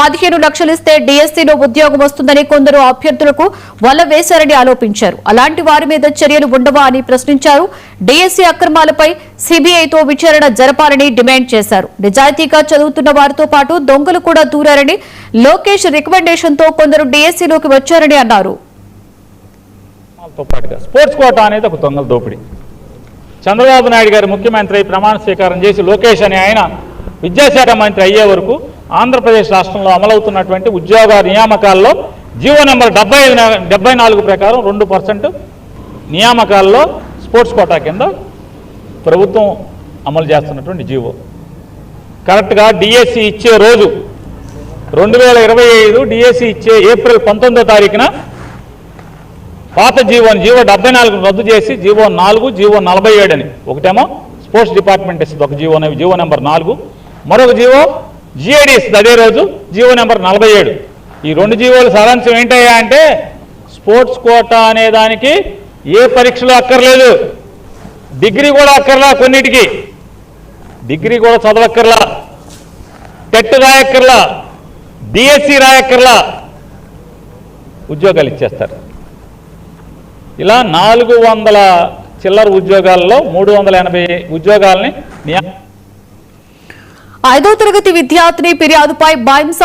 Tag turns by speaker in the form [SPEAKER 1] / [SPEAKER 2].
[SPEAKER 1] 15 లక్షలు ఇస్తే డిఎస్సీలో ఉద్యోగం వస్తుందని కొందరు అభ్యర్థులకు వల్ల వేశారని ఆరోపించారు. అలాంటి వారి మీద చర్యలు ఉండవా అని ప్రశ్నించారు. డిఎస్సీ అక్రమాలపై సిబిఐతో విచారణ జరపాలని డిమాండ్ చేశారు. నిజాయితీగా చదువుతున్న వారితో పాటు దొంగలు కూడా దూరారని, లోకేష్ రికమెండేషన్ తో కొందరు డిఎస్సీలోకి వచ్చారని అన్నారు.
[SPEAKER 2] స్పోర్ట్స్ కోటా అనేది ఒక దొంగల దోపిడీ. చంద్రబాబు నాయుడు గారు ముఖ్యమంత్రి ప్రమాణ స్వీకారం చేసి లోకేష్ అనే ఆయన విద్యాశాఖ మంత్రి అయ్యే వరకు ఆంధ్రప్రదేశ్ రాష్ట్రంలో అమలవుతున్నటువంటి ఉద్యోగ నియామకాల్లో జీవో నెంబర్ 74 ప్రకారం 2% నియామకాల్లో స్పోర్ట్స్ కోటా కింద ప్రభుత్వం అమలు చేస్తున్నటువంటి జీవో. కరెక్ట్గా డిఎస్సి ఇచ్చే రోజు 2025 డిఎస్సి ఇచ్చే ఏప్రిల్ 19వ తారీఖున పాత జీవో 74 రద్దు చేసి జీవో 4, జీవో 47 అని ఒకటేమో స్పోర్ట్స్ డిపార్ట్మెంట్ ఇస్తుంది, ఒక జీవో నెంబర్ 4, మరొక జీవో జిఐడి ఇస్తుంది అదే రోజు జీవో నెంబర్ 47. ఈ 2 జీవోలు సారాంశం ఏంటయ్యా అంటే స్పోర్ట్స్ కోటా అనే దానికి ఏ పరీక్షలు అక్కర్లేదు, డిగ్రీ కూడా అక్కర్లా, కొన్నిటికి డిగ్రీ కూడా చదవక్కర్లా, టెట్ రాయక్కర్లా, డిఎస్సి రాయక్కర్లా, ఉద్యోగాలు ఇచ్చేస్తారు. ఇలా 400 చిల్లర ఉద్యోగాల్లో 380 ఉద్యోగాలని
[SPEAKER 1] 5వ తరగతి విద్యార్థిని ఫిర్యాదుపై